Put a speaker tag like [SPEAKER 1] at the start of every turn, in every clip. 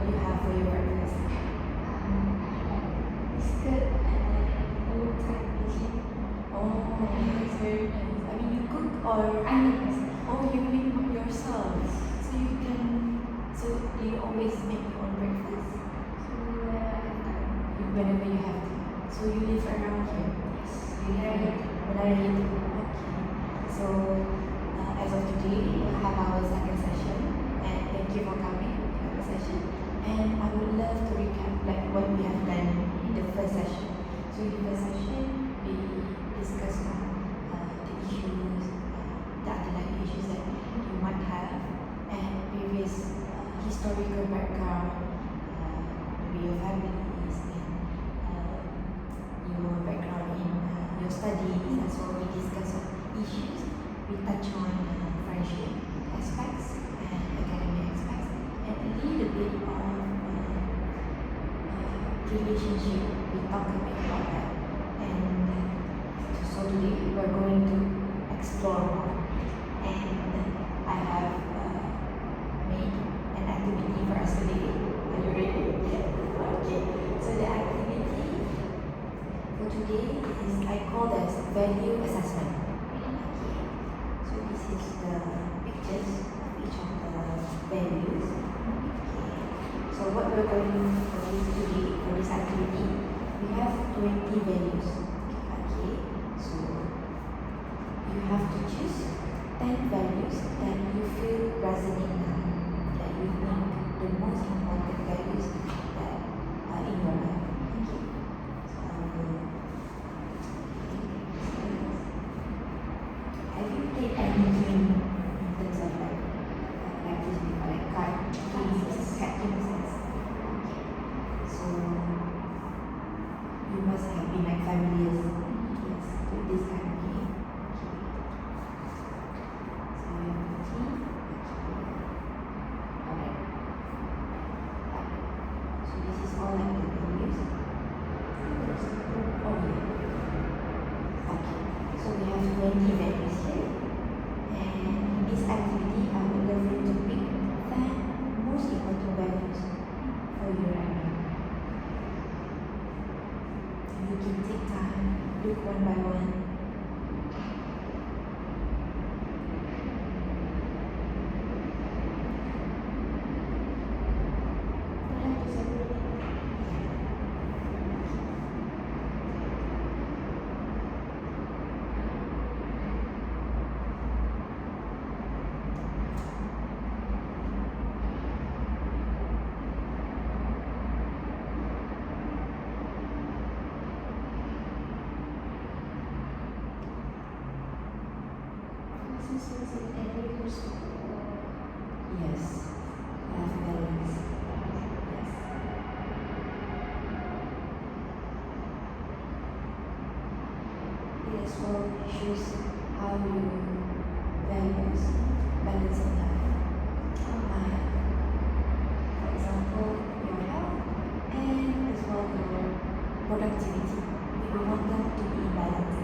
[SPEAKER 1] what you have for your breakfast?
[SPEAKER 2] Biscuit and old type baking.
[SPEAKER 1] Oh, that's very nice. I mean, you cook or
[SPEAKER 2] I make myself.
[SPEAKER 1] oh, you make yourself. So you can. So do you always make your own breakfast?
[SPEAKER 2] So
[SPEAKER 1] Whenever you have to. So you live around here. You live in Menara itu. Okay. So as of today, we have our second session, and thank you for coming to our session. And I would love to recap like what we have done in the first session. So in the first session, we discussed on the issues, the underlying issues that you might have, and previous historical background, maybe your families and your background in your studies. And so we discuss on issues. We touch on friendship aspects and academic aspects, and a little bit on relationship. We talk a bit about that, and so today we're going to explore more. And I have made an activity for us today. Are you ready? Okay. So the activity for today is I call this value assessment. Okay. So this is the pictures of each of the values. Okay. So what we're going to do today for this activity, we have 20 values. Okay. So you have to choose 10 values that you feel resonate now, that you think the most important values that are in your life. Okay. Have you played any game in terms of like this before, like card games, card games? Okay. So you must have been like familiar, yes, with this kind of game. So this is all like the values. Oh yeah. Okay. So we have 20 values here. And in this activity, I would love you to pick 10 most important values for you right now. You can take time, look one by one.
[SPEAKER 2] Consistency and every person.
[SPEAKER 1] Yes. Have balance. Yes. It as well shows how you values balance in life. For example, your health and as well your productivity. We want them to be balanced.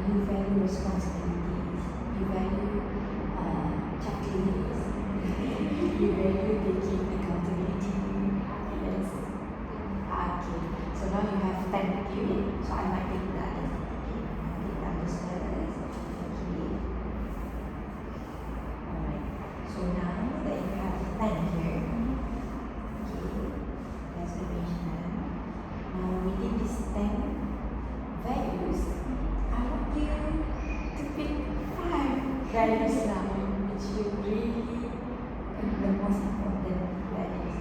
[SPEAKER 1] You value responsibilities, you value checklists, you value taking accountability. Yes. Okay. So now you have 10 with you. So I might take the others. Okay. Take the others first. Okay. Alright. So now that you have 10 here, okay, let's finish them. Now within these 10 values, I want you to pick 5 values now, which you really the most important values.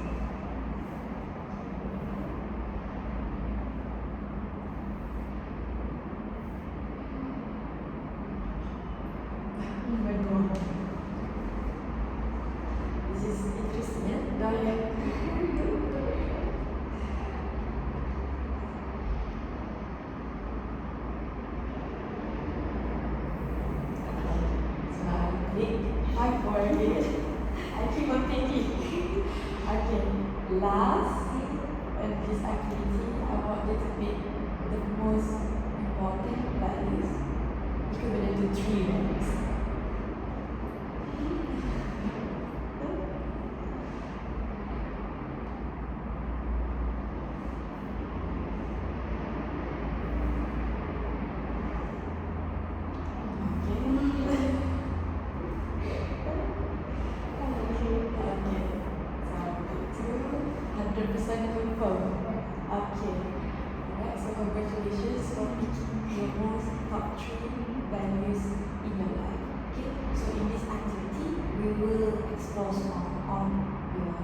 [SPEAKER 1] values in your life. Okay, so in this activity, we will explore more on your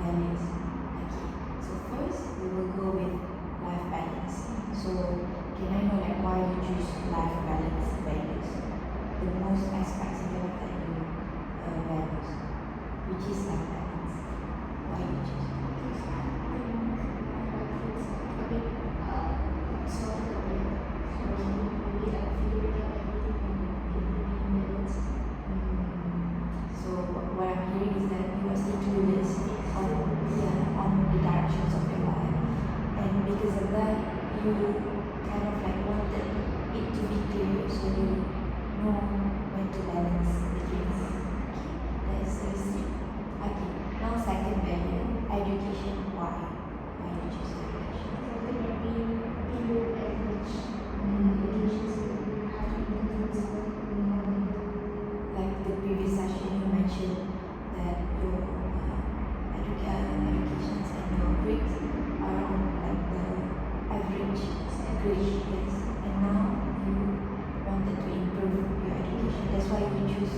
[SPEAKER 1] values. Okay, so first we will go with life balance. So can I know like why you choose life balance values? The most aspects in your life that you values, which is life balance. Why you choose? So what I'm hearing is that you are still clueless on on the directions of your life, and because of that, you kind of like wanted it to be clear, so you know when to balance the things. Okay, that's the receipt. Okay, now second value, education. Why? Why you choose education? Like the previous session, you mentioned that your educations and your grades are on like the average grade, yes. And now you wanted to improve your education. That's why you choose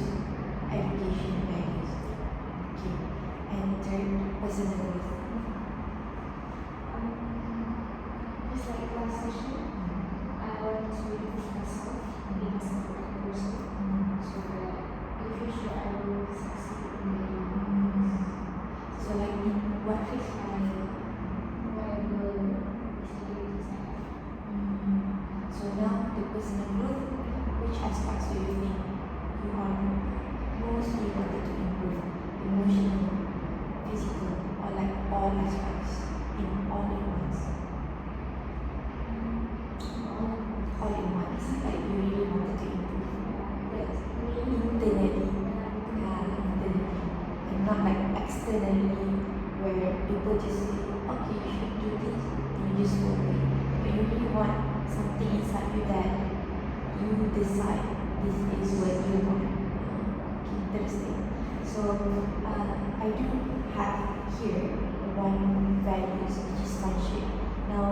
[SPEAKER 1] education values. Okay. And third, personal growth.
[SPEAKER 2] Just like last session, I want to improve myself, be myself as a person, so that in the future I will succeed in my dreams.
[SPEAKER 1] So like in what phase?
[SPEAKER 2] Whatever disabilities I have.
[SPEAKER 1] So now the personal growth, which aspects do you think you are mostly wanted to improve? Emotional, physical, or like all aspects in all in once? All in once, like you really wanted to improve. Yes. Internally. Yeah, internally. And not like externally where people just say, okay, you should do this, and you just follow it. But you really want something inside you that you decide this is what you want. Okay, interesting. So I do have here one values which is friendship. Now,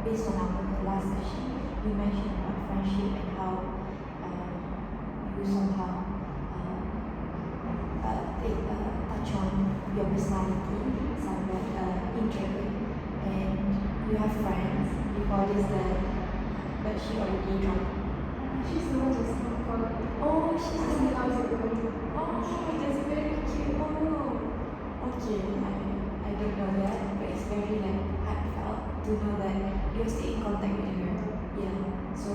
[SPEAKER 1] based on our last session, you mentioned about friendship and how you somehow touch on your personality, somewhat introvert, and you have friends. Before this, but she already dropped.
[SPEAKER 2] She's the one just come for
[SPEAKER 1] Oh, she's the
[SPEAKER 2] asking
[SPEAKER 1] one.
[SPEAKER 2] how is it going.
[SPEAKER 1] Oh, that's very cute. Oh, okay. I don't know that, but it's very like heartfelt to know that you're still in contact with her. Yeah. So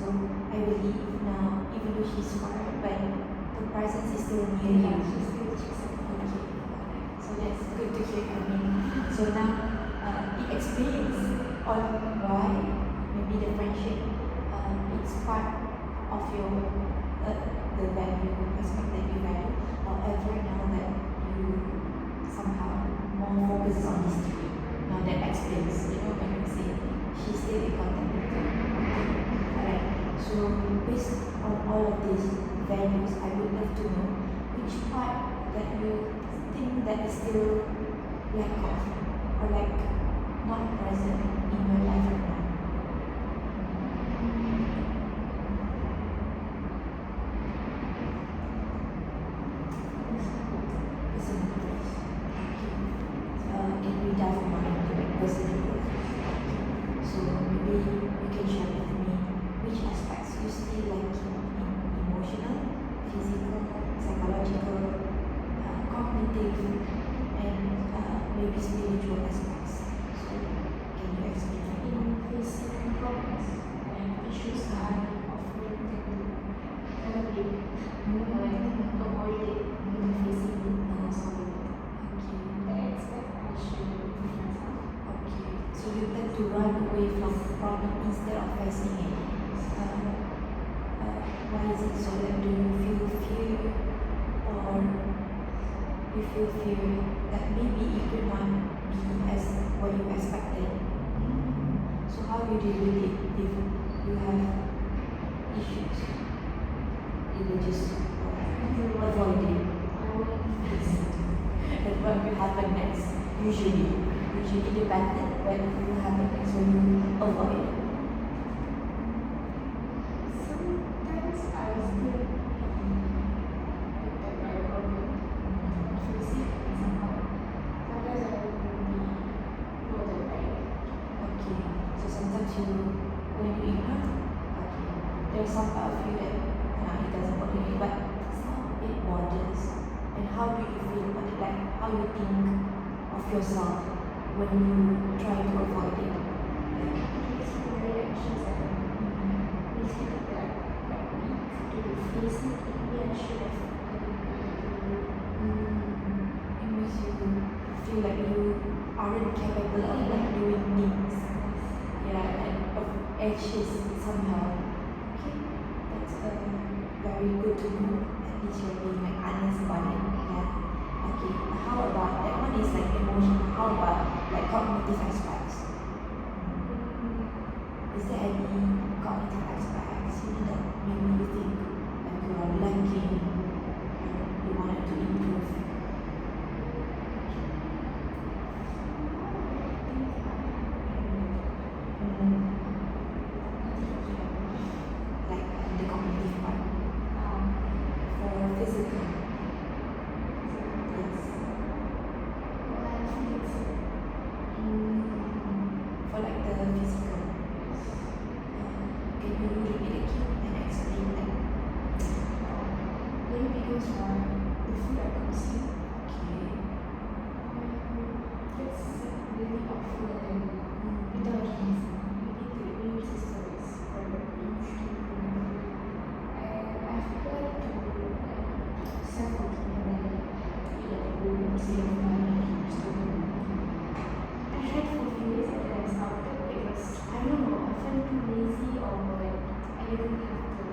[SPEAKER 1] I believe now, even though she's far, but the presence is still near you.
[SPEAKER 2] She's still chasing.
[SPEAKER 1] Okay. So that's good to hear from me. So now it explains on why maybe the friendship it's part of your the value aspect that you value. However, now that you somehow more focus on these three, now that explains, when you say she's still in contact with you. Okay. Alright. So based on all of these values, I would love to know which part that you think that is still lack of or like not present in your life right now. Personal growth. Can we dive more into like personal growth? So maybe you can share with me which aspects you still like in emotional, physical, psychological, cognitive, and maybe spiritual aspects. So can you explain to me?
[SPEAKER 2] In facing problems and issues I often tend to avoid it when facing it and solving it.
[SPEAKER 1] Okay.
[SPEAKER 2] I expect I should improve myself.
[SPEAKER 1] Okay. So you tend to run away from the problem instead of facing it. Why is it so? Like, do you feel fear, or you feel fear that maybe it could not be as what you expected? So how do you deal with it if you have issues? You will just avoid it. And what will happen next? Usually the pattern when will happen next when you avoid it.
[SPEAKER 2] Sometimes I
[SPEAKER 1] sometimes when you ignore, okay, there's some part of you that it doesn't bother you, but some it bothers. And how do you feel about it? Like how you think of yourself when you try to avoid it? Like,
[SPEAKER 2] It's very anxious and makes me feel that quite weak to face it. Maybe I should have
[SPEAKER 1] it makes you feel like you aren't capable of like doing things. Yeah, and of anxious somehow. Okay, that's very good to know. At least you're being like honest about it. Yeah. Okay. How about that one is like emotional. How about like cognitive aspects? Is there any cognitive aspects that maybe you think like you are lacking or you wanted to improve? Like the cognitive part for physical. Yes. For like the physical. Can you repeat again and explain that?
[SPEAKER 2] maybe because the food I consume
[SPEAKER 1] Okay.
[SPEAKER 2] gets really awful and without reason. Maybe the immune system is quite weak. I've tried to self-cooking and then eat at home instead of buying restaurant. I tried for a few days and then I stopped it because I don't know, I felt too lazy or like I didn't have the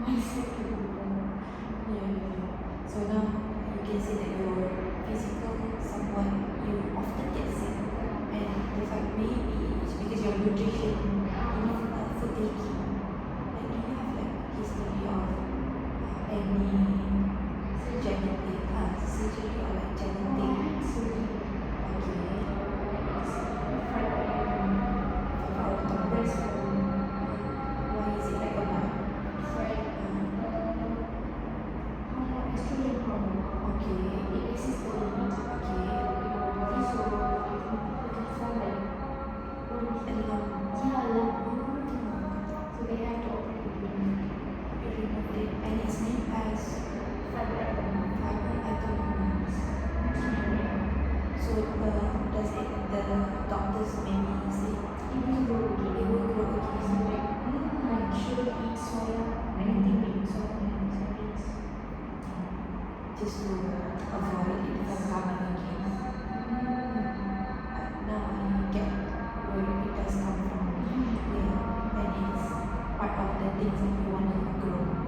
[SPEAKER 2] mindset to do more.
[SPEAKER 1] Yeah. So now you can say that your physical somewhat you often get sick, and the fact maybe it's because your nutrition, food taking. And do you have like history of any surgery or like genetic? Okay. Why is it like a lot? And its name as fibromatosis. So does it the doctors maybe say it will grow again? Just to avoid it from coming again. Now I get where it does come from. Yeah, and it's part of the things that you want to grow.